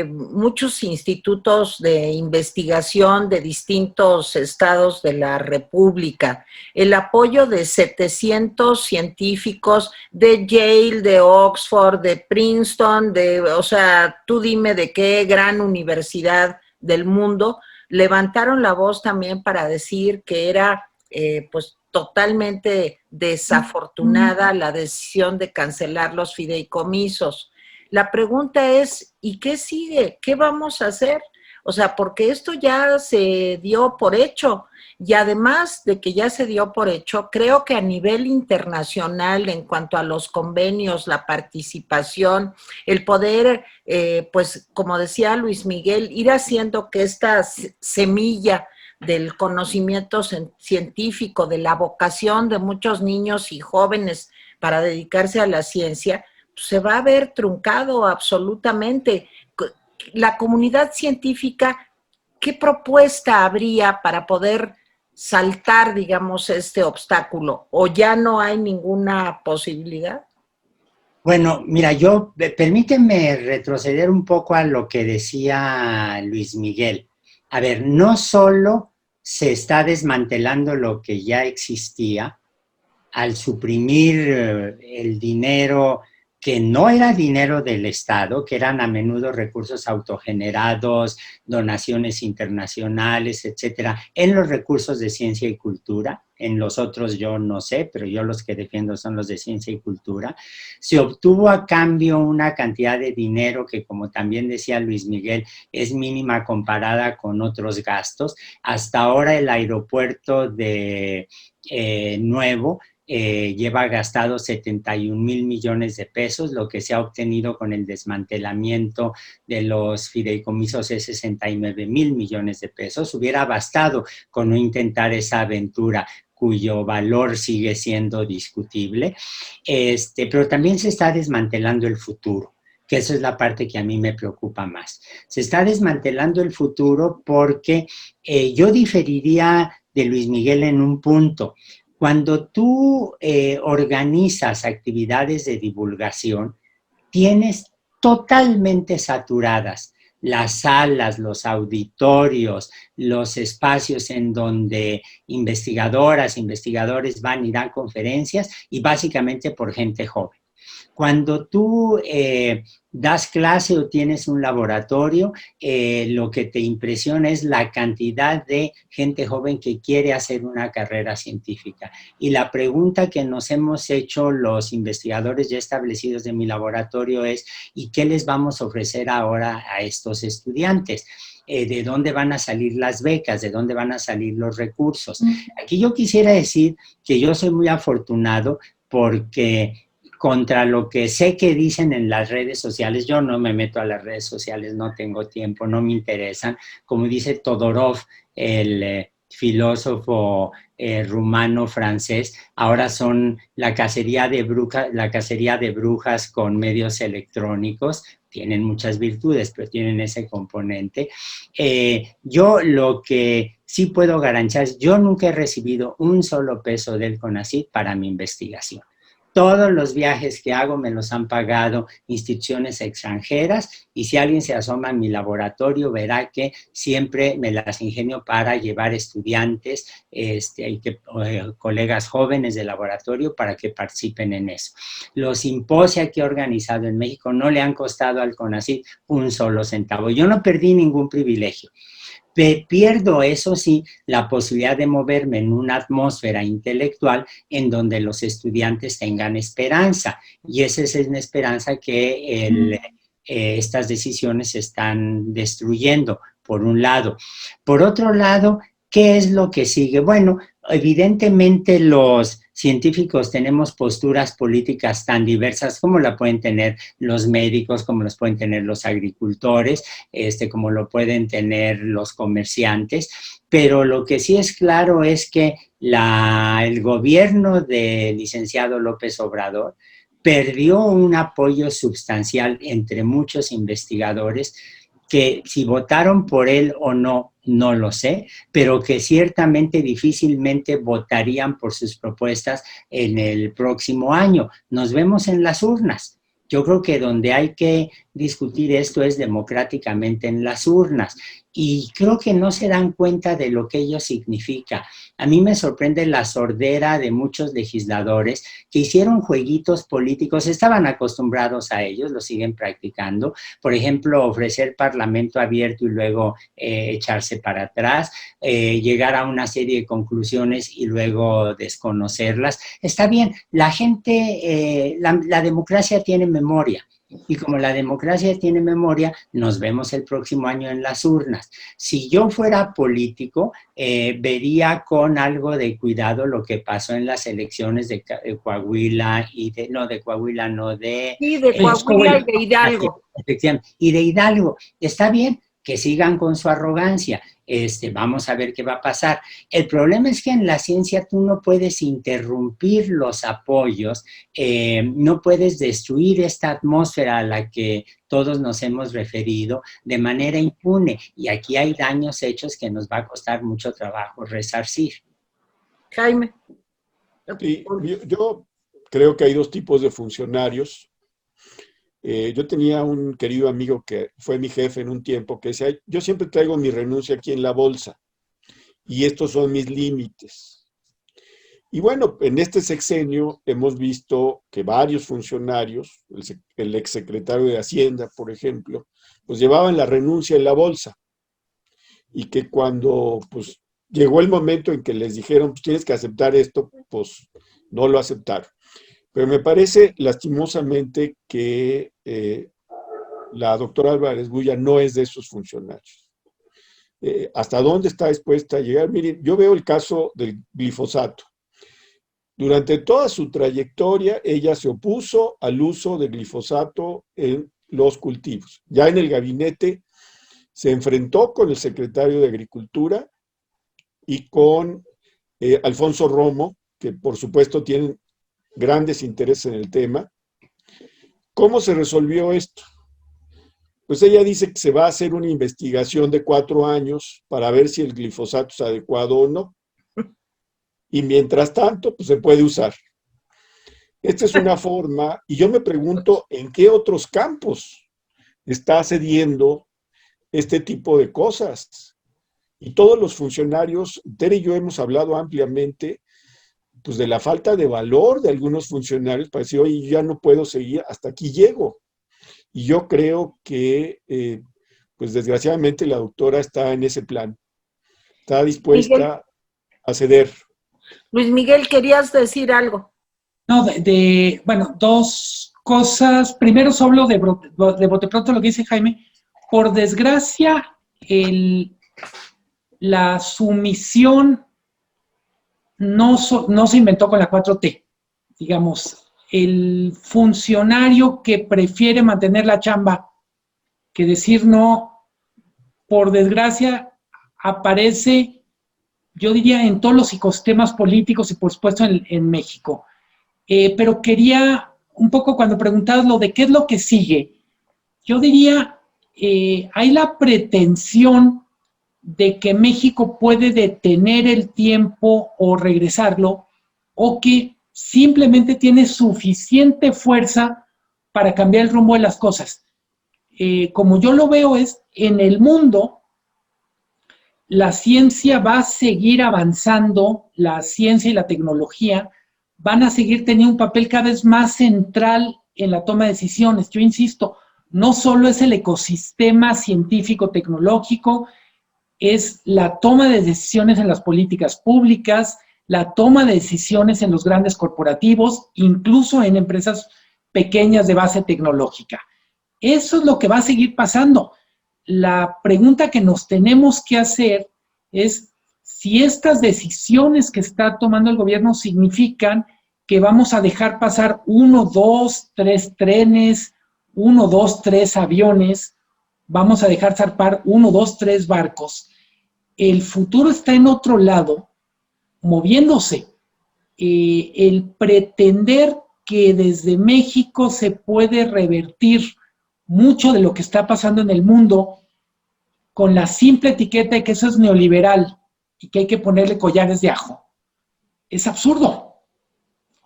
muchos institutos de investigación de distintos estados de la República, el apoyo de 700 científicos de Yale, de Oxford, de Princeton, o sea, tú dime de qué gran universidad del mundo, levantaron la voz también para decir que era pues totalmente desafortunada la decisión de cancelar los fideicomisos. La pregunta es, ¿y qué sigue? ¿Qué vamos a hacer? O sea, porque esto ya se dio por hecho. Y además de que ya se dio por hecho, creo que a nivel internacional, en cuanto a los convenios, la participación, el poder, pues como decía Luis Miguel, ir haciendo que esta semilla del conocimiento científico, de la vocación de muchos niños y jóvenes para dedicarse a la ciencia, se va a ver truncado absolutamente. La comunidad científica, ¿qué propuesta habría para poder saltar, digamos, este obstáculo? ¿O ya no hay ninguna posibilidad? Bueno, mira, permíteme retroceder un poco a lo que decía Luis Miguel. A ver, no solo se está desmantelando lo que ya existía al suprimir el dinero que no era dinero del Estado, que eran a menudo recursos autogenerados, donaciones internacionales, etcétera, en los recursos de ciencia y cultura. En los otros yo no sé, pero yo los que defiendo son los de ciencia y cultura. Se obtuvo a cambio una cantidad de dinero que, como también decía Luis Miguel, es mínima comparada con otros gastos. Hasta ahora el aeropuerto de Nuevo lleva gastado 71,000 millones de pesos, lo que se ha obtenido con el desmantelamiento de los fideicomisos es 69,000 millones de pesos. Hubiera bastado con no intentar esa aventura, cuyo valor sigue siendo discutible, pero también se está desmantelando el futuro, que esa es la parte que a mí me preocupa más. Se está desmantelando el futuro porque yo diferiría de Luis Miguel en un punto. Cuando tú organizas actividades de divulgación, tienes totalmente saturadas las salas, los auditorios, los espacios en donde investigadoras, investigadores van y dan conferencias, y básicamente por gente joven. Cuando tú das clase o tienes un laboratorio, lo que te impresiona es la cantidad de gente joven que quiere hacer una carrera científica. Y la pregunta que nos hemos hecho los investigadores ya establecidos de mi laboratorio es, ¿y qué les vamos a ofrecer ahora a estos estudiantes? ¿De dónde van a salir las becas? ¿De dónde van a salir los recursos? Aquí yo quisiera decir que yo soy muy afortunado porque contra lo que sé que dicen en las redes sociales, yo no me meto a las redes sociales, no tengo tiempo, no me interesan. Como dice Todorov, el filósofo rumano-francés, ahora son la cacería de brujas con medios electrónicos. Tienen muchas virtudes, pero tienen ese componente. Yo lo que sí puedo garantizar es, yo nunca he recibido un solo peso del CONACYT para mi investigación. Todos los viajes que hago me los han pagado instituciones extranjeras, y si alguien se asoma a mi laboratorio verá que siempre me las ingenio para llevar estudiantes colegas jóvenes del laboratorio para que participen en eso. Los simposios que he organizado en México no le han costado al CONACYT un solo centavo. Yo no perdí ningún privilegio. Pierdo, eso sí, la posibilidad de moverme en una atmósfera intelectual en donde los estudiantes tengan esperanza, y esa es una esperanza que estas decisiones están destruyendo, por un lado. Por otro lado, ¿Qué es lo que sigue? Bueno, evidentemente los científicos tenemos posturas políticas tan diversas como la pueden tener los médicos, como las pueden tener los agricultores, como lo pueden tener los comerciantes, pero lo que sí es claro es que el gobierno del licenciado López Obrador perdió un apoyo sustancial entre muchos investigadores que si votaron por él o no, no lo sé, pero que ciertamente difícilmente votarían por sus propuestas en el próximo año. Nos vemos en las urnas. Yo creo que donde hay que discutir esto es democráticamente en las urnas. Y creo que no se dan cuenta de lo que ello significa. A mí me sorprende la sordera de muchos legisladores que hicieron jueguitos políticos, estaban acostumbrados a ellos, lo siguen practicando. Por ejemplo, ofrecer parlamento abierto y luego echarse para atrás, llegar a una serie de conclusiones y luego desconocerlas. Está bien, la gente, la democracia tiene memoria. Y como la democracia tiene memoria, nos vemos el próximo año en las urnas. Si yo fuera político, vería con algo de cuidado lo que pasó en las elecciones de Coahuila y de Coahuila. Sí, de Coahuila y de Hidalgo. Efectivamente, y de Hidalgo. Está bien que sigan con su arrogancia. Vamos a ver qué va a pasar. El problema es que en la ciencia tú no puedes interrumpir los apoyos, no puedes destruir esta atmósfera a la que todos nos hemos referido de manera impune. Y aquí hay daños hechos que nos va a costar mucho trabajo resarcir. Jaime. Sí, yo creo que hay dos tipos de funcionarios. Yo tenía un querido amigo que fue mi jefe en un tiempo que decía, yo siempre traigo mi renuncia aquí en la bolsa y estos son mis límites. Y bueno, en este sexenio hemos visto que varios funcionarios, el exsecretario de Hacienda, por ejemplo, pues llevaban la renuncia en la bolsa y que cuando pues llegó el momento en que les dijeron, pues tienes que aceptar esto, pues no lo aceptaron. Pero me parece lastimosamente que la doctora Álvarez Bulla no es de esos funcionarios. ¿Hasta dónde está dispuesta a llegar? Miren, yo veo el caso del glifosato. Durante toda su trayectoria, ella se opuso al uso de glifosato en los cultivos. Ya en el gabinete se enfrentó con el secretario de Agricultura y con Alfonso Romo, que por supuesto tienen grandes intereses en el tema. ¿Cómo se resolvió esto? Pues ella dice que se va a hacer una investigación de 4 años para ver si el glifosato es adecuado o no. Y mientras tanto, pues se puede usar. Esta es una forma, y yo me pregunto en qué otros campos está cediendo este tipo de cosas. Y todos los funcionarios, Tere y yo hemos hablado ampliamente pues de la falta de valor de algunos funcionarios para decir, oye, yo ya no puedo seguir, hasta aquí llego. Y yo creo que, pues desgraciadamente la doctora está en ese plan, está dispuesta a ceder. Luis Miguel, ¿querías decir algo? No, bueno, dos cosas. Primero, solo de bote pronto lo que dice Jaime. Por desgracia, la sumisión no se inventó con la 4T. Digamos, el funcionario que prefiere mantener la chamba que decir no, por desgracia, aparece, yo diría, en todos los ecosistemas políticos y por supuesto en México. Pero quería, un poco cuando preguntabas lo de qué es lo que sigue, yo diría, hay la pretensión de que México puede detener el tiempo o regresarlo, o que simplemente tiene suficiente fuerza para cambiar el rumbo de las cosas. Como yo lo veo es, en el mundo, la ciencia va a seguir avanzando, la ciencia y la tecnología van a seguir teniendo un papel cada vez más central en la toma de decisiones. Yo insisto, no solo es el ecosistema científico-tecnológico, es la toma de decisiones en las políticas públicas, la toma de decisiones en los grandes corporativos, incluso en empresas pequeñas de base tecnológica. Eso es lo que va a seguir pasando. La pregunta que nos tenemos que hacer es si estas decisiones que está tomando el gobierno significan que vamos a dejar pasar 1, 2, 3 trenes, 1, 2, 3 aviones, vamos a dejar zarpar 1, 2, 3 barcos. El futuro está en otro lado, moviéndose. El pretender que desde México se puede revertir mucho de lo que está pasando en el mundo con la simple etiqueta de que eso es neoliberal y que hay que ponerle collares de ajo, es absurdo.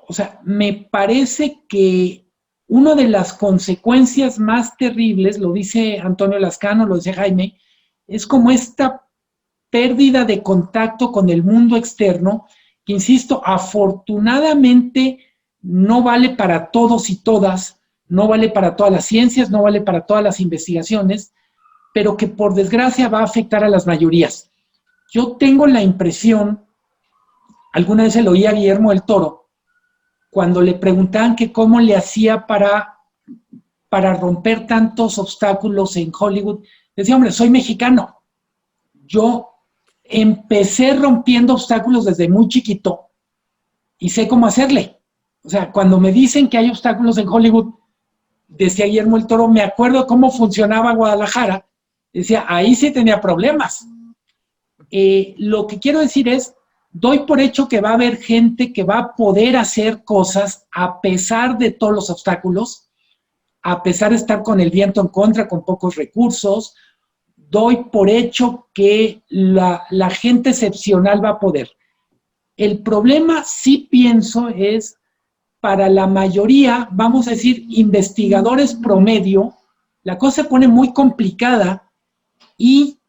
O sea, me parece que una de las consecuencias más terribles, lo dice Antonio Lascano, lo dice Jaime, es como esta pérdida de contacto con el mundo externo, que insisto, afortunadamente no vale para todos y todas, no vale para todas las ciencias, no vale para todas las investigaciones, pero que por desgracia va a afectar a las mayorías. Yo tengo la impresión, alguna vez se lo oí a Guillermo del Toro, cuando le preguntaban que cómo le hacía para romper tantos obstáculos en Hollywood, decía, hombre, soy mexicano. Yo empecé rompiendo obstáculos desde muy chiquito y sé cómo hacerle. O sea, cuando me dicen que hay obstáculos en Hollywood, decía Guillermo del Toro, me acuerdo cómo funcionaba Guadalajara, decía, ahí sí tenía problemas. Lo que quiero decir es, doy por hecho que va a haber gente que va a poder hacer cosas a pesar de todos los obstáculos, a pesar de estar con el viento en contra, con pocos recursos. Doy por hecho que la gente excepcional va a poder. El problema, sí pienso, es para la mayoría, vamos a decir, investigadores promedio, la cosa se pone muy complicada y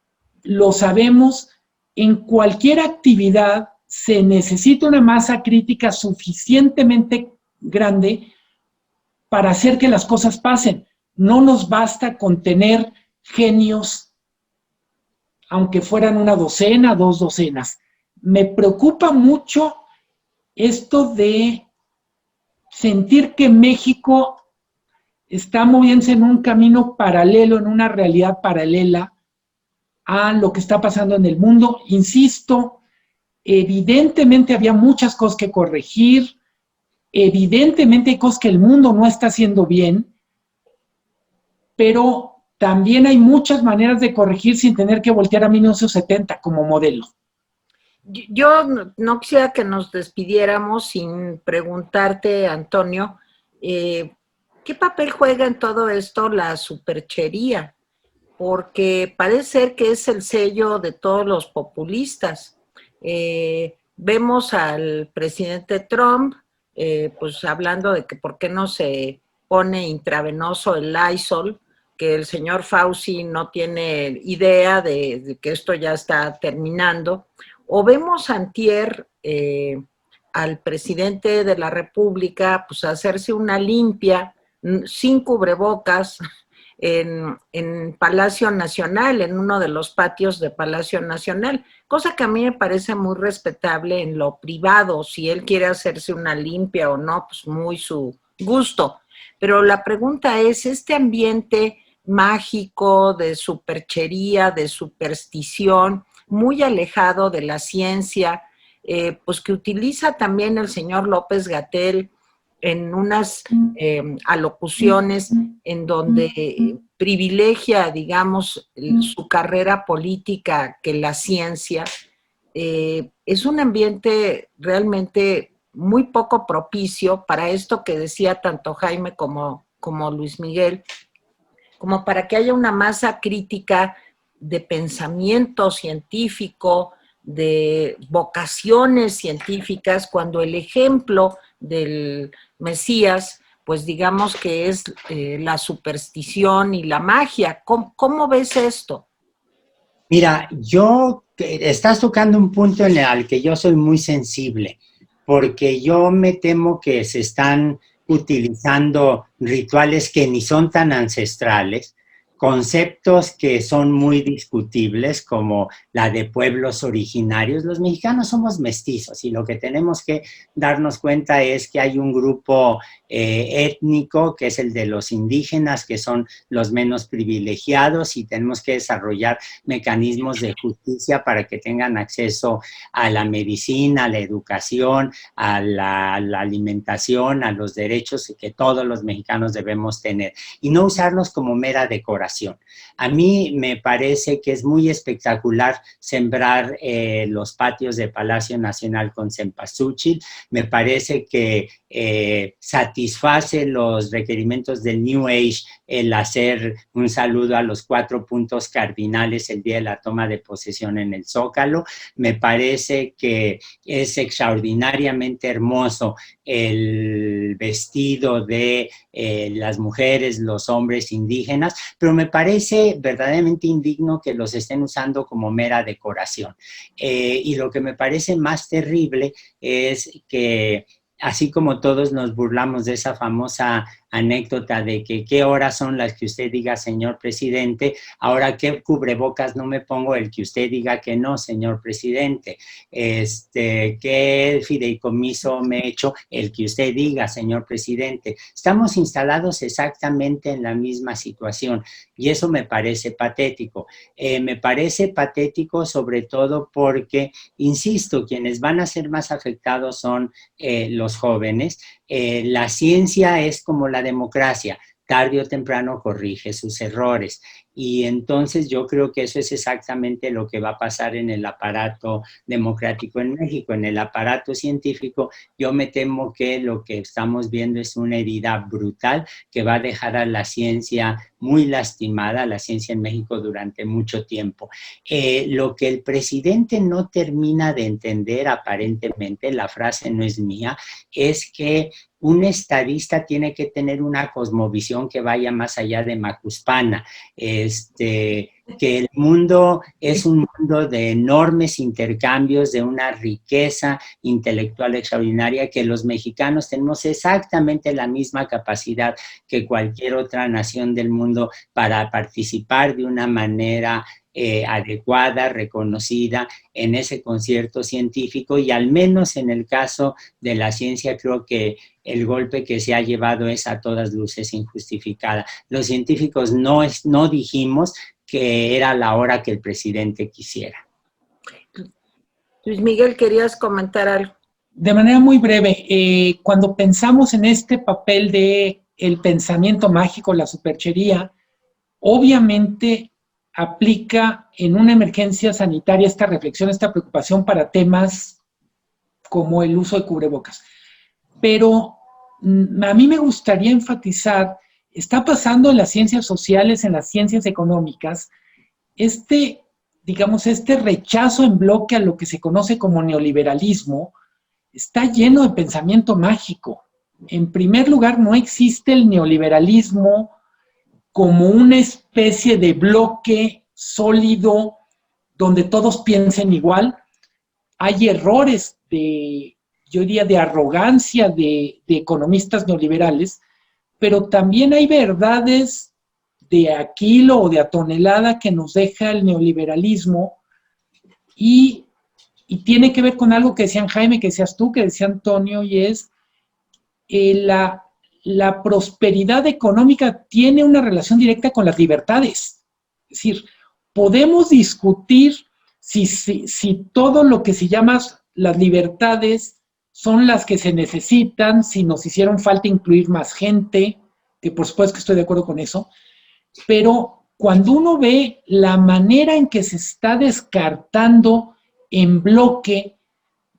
lo sabemos, en cualquier actividad se necesita una masa crítica suficientemente grande para hacer que las cosas pasen. No nos basta con tener genios, aunque fueran 1 docena, 2 docenas. Me preocupa mucho esto de sentir que México está moviéndose en un camino paralelo, en una realidad paralela a lo que está pasando en el mundo. Insisto, evidentemente había muchas cosas que corregir, evidentemente hay cosas que el mundo no está haciendo bien, pero también hay muchas maneras de corregir sin tener que voltear a 1970 como modelo. Yo no quisiera que nos despidiéramos sin preguntarte, Antonio, ¿qué papel juega en todo esto la superchería? Porque parece ser que es el sello de todos los populistas. Vemos al presidente Trump, pues hablando de que por qué no se pone intravenoso el Lysol, que el señor Fauci no tiene idea de que esto ya está terminando. O vemos antier al presidente de la República pues hacerse una limpia sin cubrebocas en Palacio Nacional, en uno de los patios de Palacio Nacional, cosa que a mí me parece muy respetable en lo privado. Si él quiere hacerse una limpia o no, pues muy su gusto. Pero la pregunta es, este ambiente mágico de superchería, de superstición, muy alejado de la ciencia, pues que utiliza también el señor López-Gatell en unas alocuciones en donde privilegia, digamos, su carrera política que la ciencia, es un ambiente realmente muy poco propicio para esto que decía tanto Jaime como Luis Miguel, como para que haya una masa crítica de pensamiento científico, de vocaciones científicas, cuando el ejemplo del Mesías, pues digamos que es la superstición y la magia. ¿Cómo ves esto? Mira, estás tocando un punto en el que yo soy muy sensible, porque yo me temo que se están utilizando rituales que ni son tan ancestrales, conceptos que son muy discutibles, como la de pueblos originarios. Los mexicanos somos mestizos y lo que tenemos que darnos cuenta es que hay un grupo étnico, que es el de los indígenas, que son los menos privilegiados, y tenemos que desarrollar mecanismos de justicia para que tengan acceso a la medicina, a la educación, a la alimentación, a los derechos que todos los mexicanos debemos tener, y no usarlos como mera decoración. A mí me parece que es muy espectacular sembrar los patios de Palacio Nacional con cempasúchil. Me parece que satisface los requerimientos del New Age el hacer un saludo a los 4 puntos cardinales el día de la toma de posesión en el Zócalo. Me parece que es extraordinariamente hermoso el vestido de las mujeres, los hombres indígenas, pero me parece verdaderamente indigno que los estén usando como mera decoración. Y lo que me parece más terrible es que, así como todos nos burlamos de esa famosa anécdota de que qué horas son las que usted diga, señor presidente, ahora qué cubrebocas no me pongo el que usted diga que no, señor presidente, qué fideicomiso me he hecho el que usted diga, señor presidente. Estamos instalados exactamente en la misma situación y eso me parece patético. Me parece patético sobre todo porque, insisto, quienes van a ser más afectados son los jóvenes. La ciencia es como la democracia, tarde o temprano corrige sus errores. Y entonces yo creo que eso es exactamente lo que va a pasar en el aparato democrático en México. En el aparato científico, yo me temo que lo que estamos viendo es una herida brutal que va a dejar a la ciencia muy lastimada, la ciencia en México durante mucho tiempo. Lo que el presidente no termina de entender, aparentemente, la frase no es mía, es que un estadista tiene que tener una cosmovisión que vaya más allá de Macuspana, que el mundo es un mundo de enormes intercambios, de una riqueza intelectual extraordinaria, que los mexicanos tenemos exactamente la misma capacidad que cualquier otra nación del mundo para participar de una manera adecuada, reconocida en ese concierto científico, y al menos en el caso de la ciencia creo que el golpe que se ha llevado es a todas luces injustificada. Los científicos no dijimos que era la hora que el presidente quisiera. Luis Miguel, ¿querías comentar algo? De manera muy breve, cuando pensamos en este papel de el pensamiento mágico, la superchería, obviamente aplica en una emergencia sanitaria esta reflexión, esta preocupación para temas como el uso de cubrebocas. Pero a mí me gustaría enfatizar, está pasando en las ciencias sociales, en las ciencias económicas, digamos, este rechazo en bloque a lo que se conoce como neoliberalismo está lleno de pensamiento mágico. En primer lugar, no existe el neoliberalismo como una especie de bloque sólido donde todos piensen igual. Hay errores yo diría, de arrogancia de economistas neoliberales, pero también hay verdades de a kilo o de a tonelada que nos deja el neoliberalismo y tiene que ver con algo que decían Jaime, que decías tú, que decía Antonio, y es la prosperidad económica tiene una relación directa con las libertades. Es decir, podemos discutir si todo lo que se llama las libertades son las que se necesitan, si nos hicieron falta incluir más gente, que por supuesto que estoy de acuerdo con eso, pero cuando uno ve la manera en que se está descartando en bloque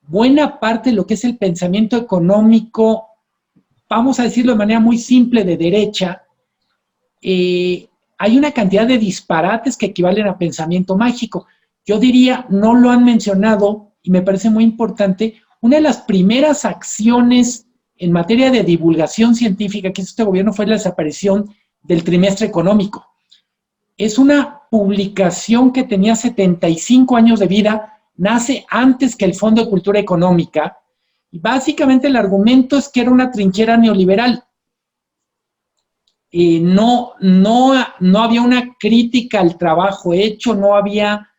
buena parte de lo que es el pensamiento económico, vamos a decirlo de manera muy simple, de derecha, hay una cantidad de disparates que equivalen a pensamiento mágico. Yo diría, no lo han mencionado, y me parece muy importante, una de las primeras acciones en materia de divulgación científica que hizo este gobierno fue la desaparición del trimestre económico. Es una publicación que tenía 75 años de vida, nace antes que el Fondo de Cultura Económica, y básicamente el argumento es que era una trinchera neoliberal. no había una crítica al trabajo hecho, no había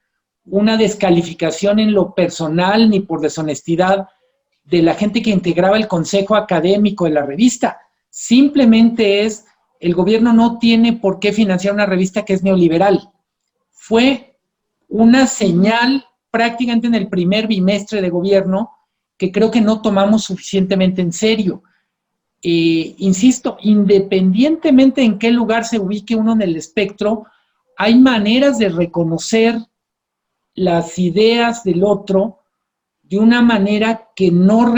una descalificación en lo personal ni por deshonestidad de la gente que integraba el consejo académico de la revista. Simplemente el gobierno no tiene por qué financiar una revista que es neoliberal. Fue una señal prácticamente en el primer bimestre de gobierno que creo que no tomamos suficientemente en serio. Insisto, independientemente en qué lugar se ubique uno en el espectro, hay maneras de reconocer las ideas del otro de una manera que no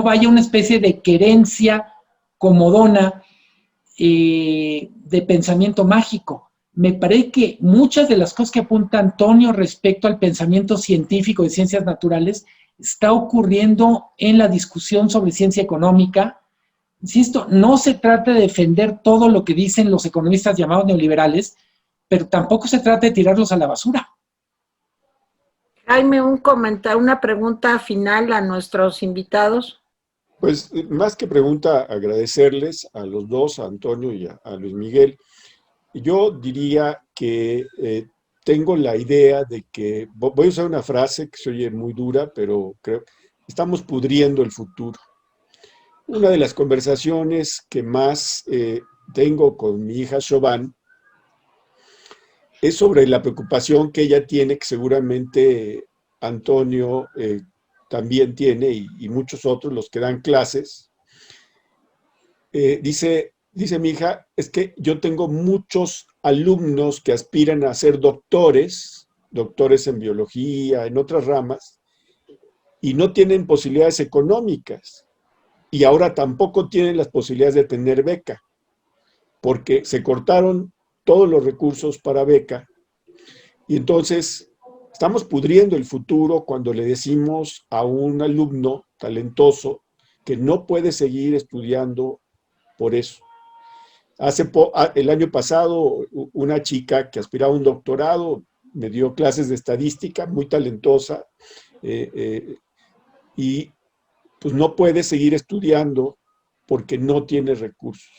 vaya una especie de querencia comodona de pensamiento mágico. Me parece que muchas de las cosas que apunta Antonio respecto al pensamiento científico de ciencias naturales está ocurriendo en la discusión sobre ciencia económica. Insisto, no se trata de defender todo lo que dicen los economistas llamados neoliberales, pero tampoco se trata de tirarlos a la basura. Jaime, un comentario, una pregunta final a nuestros invitados. Pues más que pregunta, agradecerles a los dos, a Antonio y a Luis Miguel. Yo diría que tengo la idea de que, voy a usar una frase que se oye muy dura, pero creo que estamos pudriendo el futuro. Una de las conversaciones que más tengo con mi hija Siobhan es sobre la preocupación que ella tiene, que seguramente Antonio también tiene y muchos otros, los que dan clases. Dice mi hija, es que yo tengo muchos alumnos que aspiran a ser doctores en biología, en otras ramas, y no tienen posibilidades económicas. Y ahora tampoco tienen las posibilidades de tener beca, porque se cortaron todos los recursos para beca. Y entonces estamos pudriendo el futuro cuando le decimos a un alumno talentoso que no puede seguir estudiando por eso. El año pasado, una chica que aspiraba a un doctorado me dio clases de estadística, muy talentosa, y pues no puede seguir estudiando porque no tiene recursos,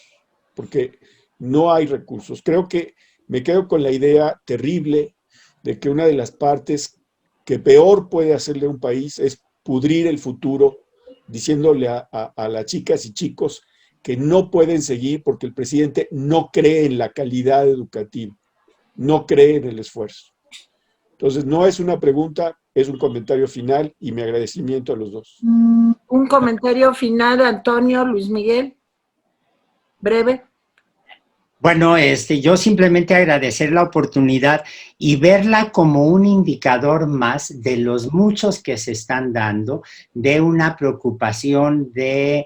porque no hay recursos. Creo que me quedo con la idea terrible de que una de las partes que peor puede hacerle a un país es pudrir el futuro, diciéndole a las chicas y chicos que no pueden seguir porque el presidente no cree en la calidad educativa, no cree en el esfuerzo. Entonces, no es una pregunta, es un comentario final y mi agradecimiento a los dos. Un comentario final, Antonio, Luis Miguel, breve. Bueno, yo simplemente agradecer la oportunidad y verla como un indicador más de los muchos que se están dando, de una preocupación de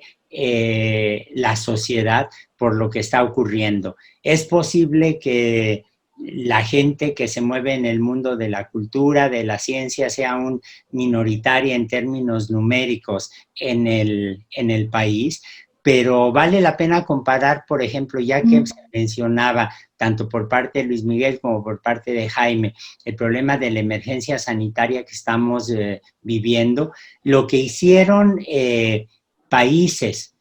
la sociedad por lo que está ocurriendo. Es posible que la gente que se mueve en el mundo de la cultura, de la ciencia, sea un minoritaria en términos numéricos en el país, pero vale la pena comparar, por ejemplo, ya que se mencionaba, tanto por parte de Luis Miguel como por parte de Jaime, el problema de la emergencia sanitaria que estamos viviendo, lo que hicieron países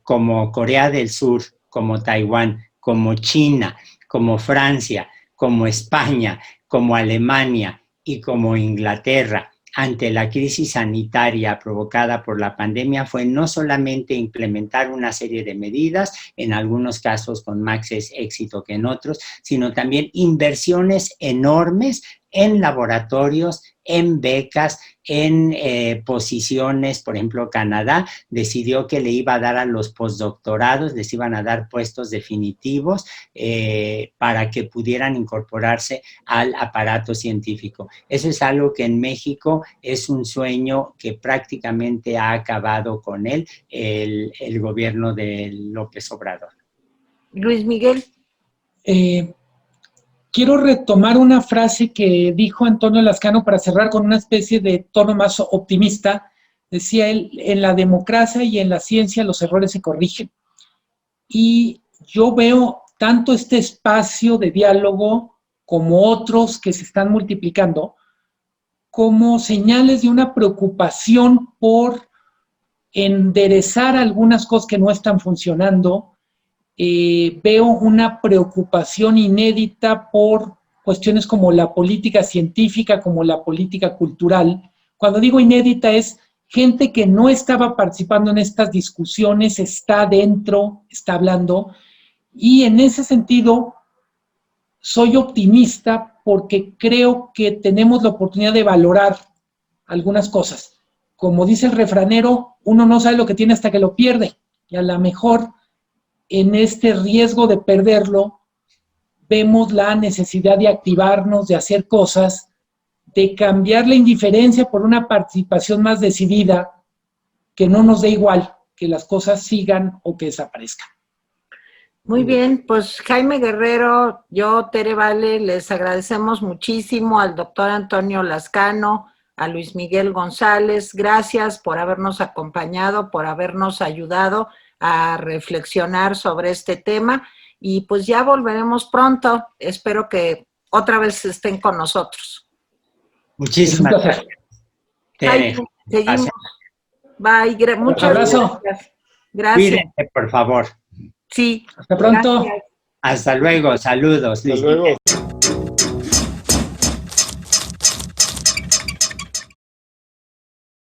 como Corea del Sur, como Taiwán, como China, como Francia, como España, como Alemania y como Inglaterra, ante la crisis sanitaria provocada por la pandemia fue no solamente implementar una serie de medidas, en algunos casos con más éxito que en otros, sino también inversiones enormes en laboratorios, en becas, en posiciones. Por ejemplo, Canadá decidió que le iba a dar a los postdoctorados, les iban a dar puestos definitivos para que pudieran incorporarse al aparato científico. Eso es algo que en México es un sueño que prácticamente ha acabado con él el gobierno de López Obrador. Luis Miguel. Quiero retomar una frase que dijo Antonio Lascano para cerrar con una especie de tono más optimista. Decía él, en la democracia y en la ciencia los errores se corrigen. Y yo veo tanto este espacio de diálogo como otros que se están multiplicando como señales de una preocupación por enderezar algunas cosas que no están funcionando, veo una preocupación inédita por cuestiones como la política científica, como la política cultural. Cuando digo inédita es gente que no estaba participando en estas discusiones, está dentro, está hablando, y en ese sentido soy optimista porque creo que tenemos la oportunidad de valorar algunas cosas. Como dice el refranero, uno no sabe lo que tiene hasta que lo pierde, y a lo mejor en este riesgo de perderlo, vemos la necesidad de activarnos, de hacer cosas, de cambiar la indiferencia por una participación más decidida, que no nos dé igual que las cosas sigan o que desaparezcan. Muy bien, pues Jaime Guerrero, yo, Tere Vale, les agradecemos muchísimo al doctor Antonio Lascano, a Luis Miguel González, gracias por habernos acompañado, por habernos ayudado a reflexionar sobre este tema, y pues ya volveremos pronto, espero que otra vez estén con nosotros. Muchísimas gracias. Jaime, seguimos. Bye, muchas abrazo. Gracias. Gracias. Cuídense, por favor. Sí. Hasta pronto. Gracias. Hasta luego, saludos. Hasta luego.